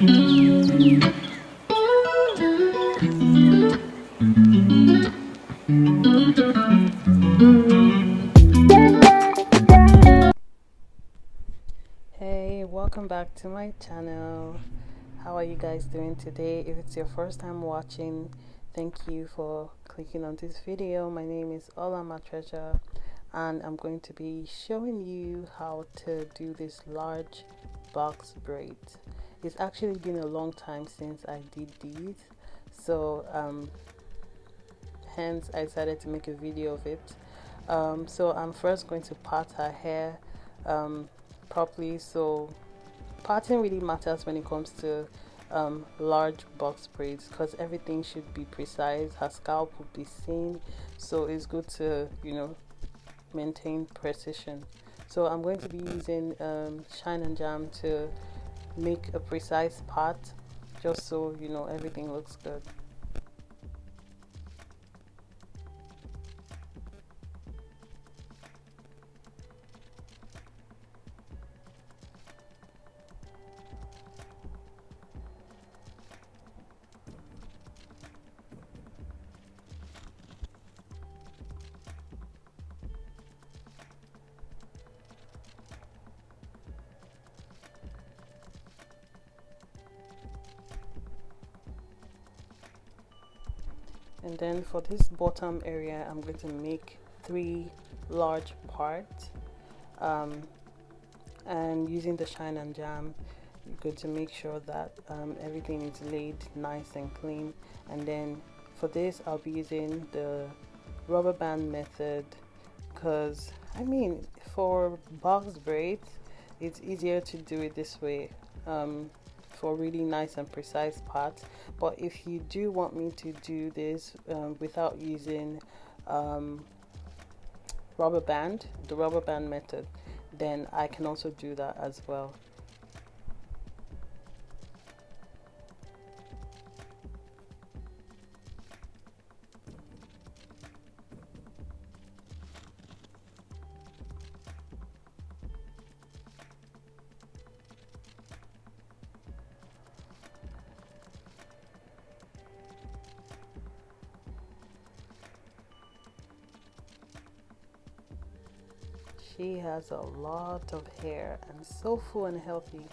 Hey, welcome back to my channel. How are you guys doing today? If it's your first time watching, thank you for clicking on this video. My name is Olanma Treasure, and I'm going to be showing you how to do this large box braids. It's actually been a long time since I did these, so hence I decided to make a video of it. So I'm first going to part her hair properly. So parting really matters when it comes to large box braids, because everything should be precise. Her scalp will be seen, so it's good to maintain precision. So I'm going to be using shine and jam to make a precise part, just so everything looks good. And then for this bottom area, I'm going to make 3 large parts, and using the shine and jam, you're going to make sure that everything is laid nice and clean. And then for this, I'll be using the rubber band method, because for box braids it's easier to do it this way, for really nice and precise parts. But if you do want me to do this without using the rubber band method, then I can also do that as well. She has a lot of hair and so full and healthy.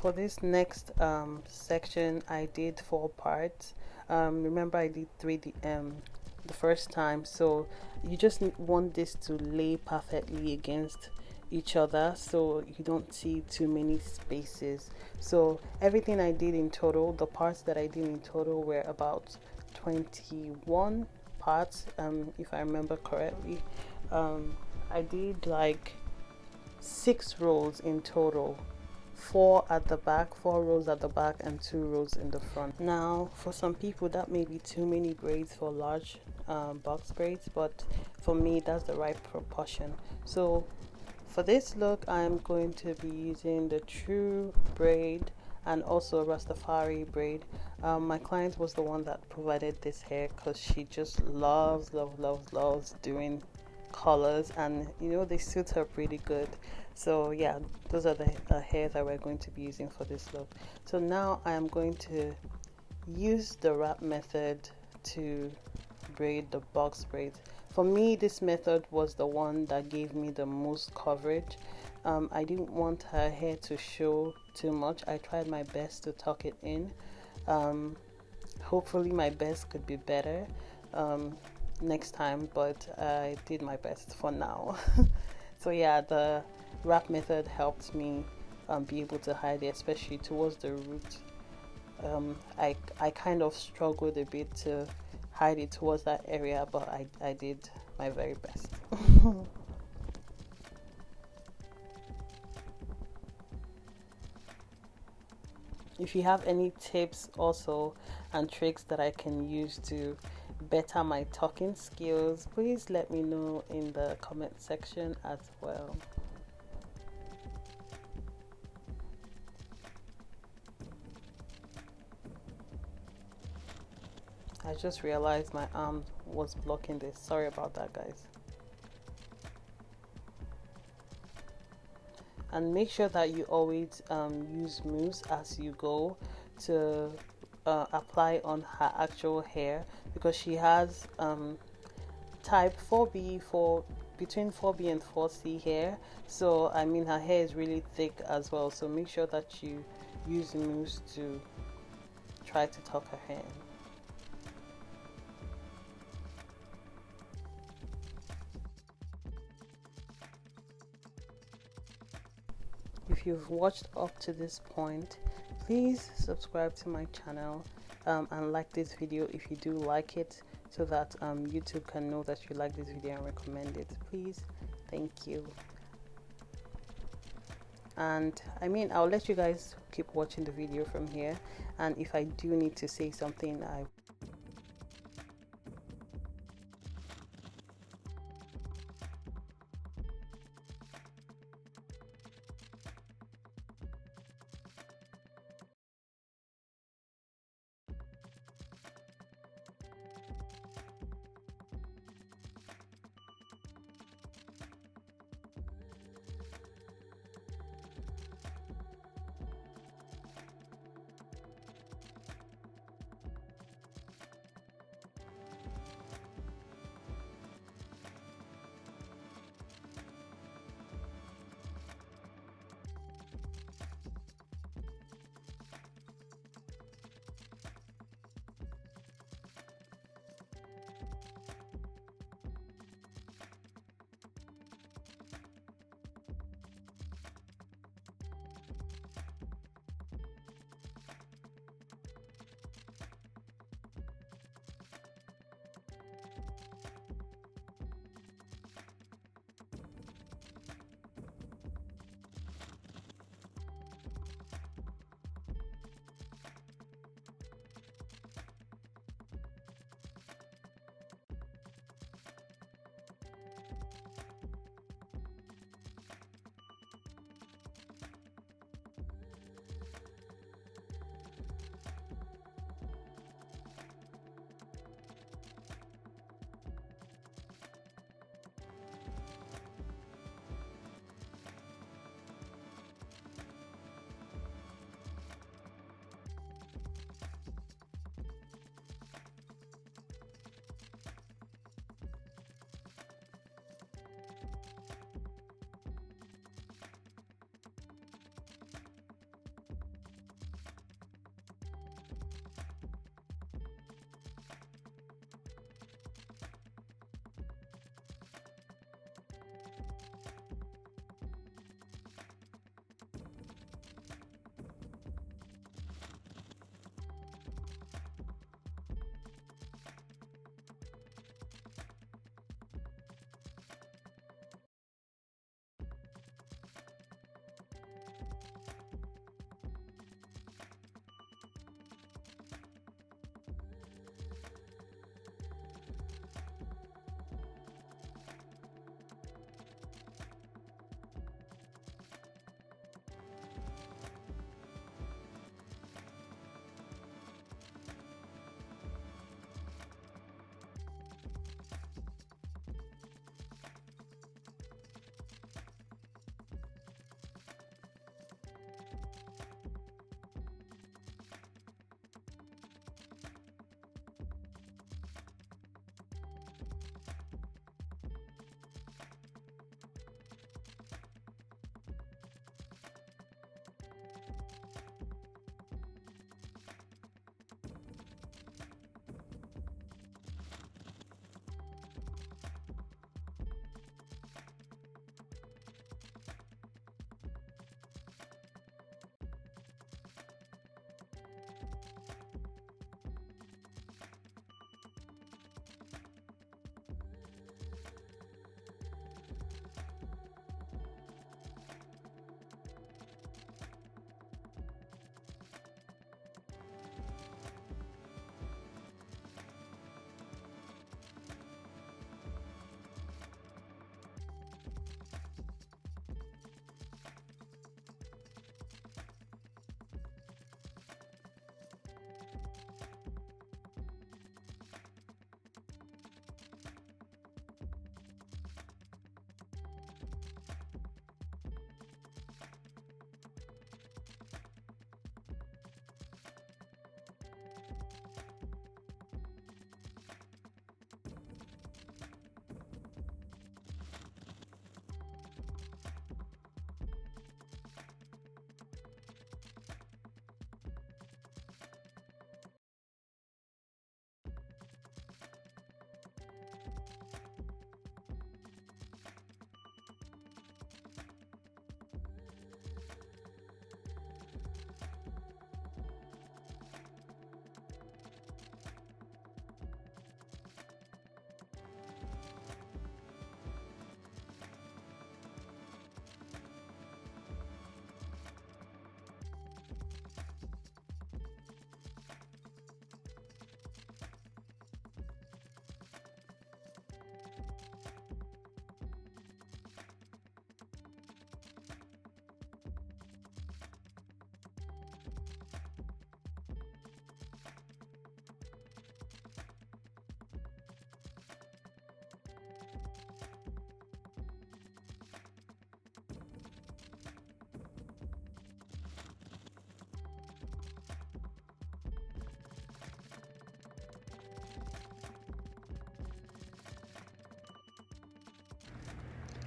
For this next section, I did 4 parts. Remember, I did 3 the first time, so you just want this to lay perfectly against each other so you don't see too many spaces. So everything I did in total, the parts that I did in total were about 21 parts, if I remember correctly. I did like 6 rows in total, 4 rows at the back and 2 rows in the front. Now for some people that may be too many braids for large box braids, but for me that's the right proportion. So for this look I'm going to be using the true braid and also Rastafari braid. My client was the one that provided this hair because she just loves doing colors, and you know they suit her pretty good. So yeah, those are the hair that we're going to be using for this look. So now I am going to use the wrap method to braid the box braids. For me, this method was the one that gave me the most coverage. I didn't want her hair to show too much. I tried my best to tuck it in. Hopefully my best could be better next time, but I did my best for now. So yeah, the wrap method helped me be able to hide it, especially towards the root. I kind of struggled a bit to hide it towards that area, but I did my very best. If you have any tips also and tricks that I can use to better my talking skills, please let me know in the comment section as well. I just realized my arm was blocking this. Sorry about that, guys. And make sure that you always use mousse as you go to apply on her actual hair, because she has type 4B, for between 4B and 4C hair. So I mean her hair is really thick as well, so make sure that you use mousse to try to tuck her hair in. If you've watched up to this point, please subscribe to my channel and like this video if you do like it, so that YouTube can know that you like this video and recommend it. Please, thank you. And I mean, I'll let you guys keep watching the video from here, and if I do need to say something, I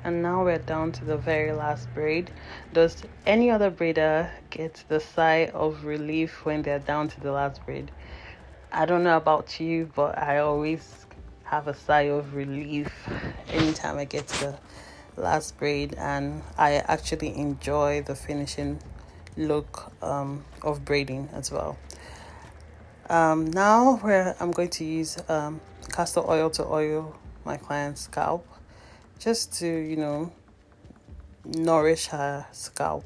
and now we're down to the very last braid. Does any other braider get the sigh of relief when they're down to the last braid? I don't know about you, but I always have a sigh of relief anytime I get to the last braid, and I actually enjoy the finishing look of braiding as well. Now where I'm going to use castor oil to oil my client's scalp, just to, you know, nourish her scalp.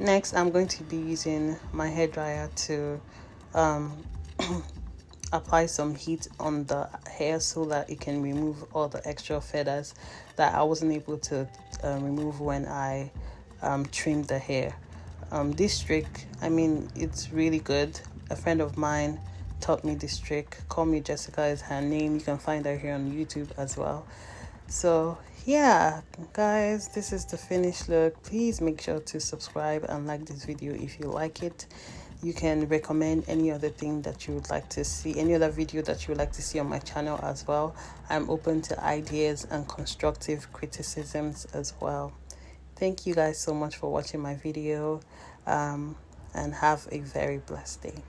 Next, I'm going to be using my hair dryer to apply some heat on the hair so that it can remove all the extra feathers that I wasn't able to remove when I trimmed the hair. This trick, I mean, it's really good. A friend of mine taught me this trick. Call Me Jessica is her name. You can find her here on YouTube as well. So yeah, guys, this is the finished look. Please make sure to subscribe and like this video if you like it. You can recommend any other thing that you would like to see, any other video that you would like to see on my channel as well. I'm open to ideas and constructive criticisms as well. Thank you guys so much for watching my video, and have a very blessed day.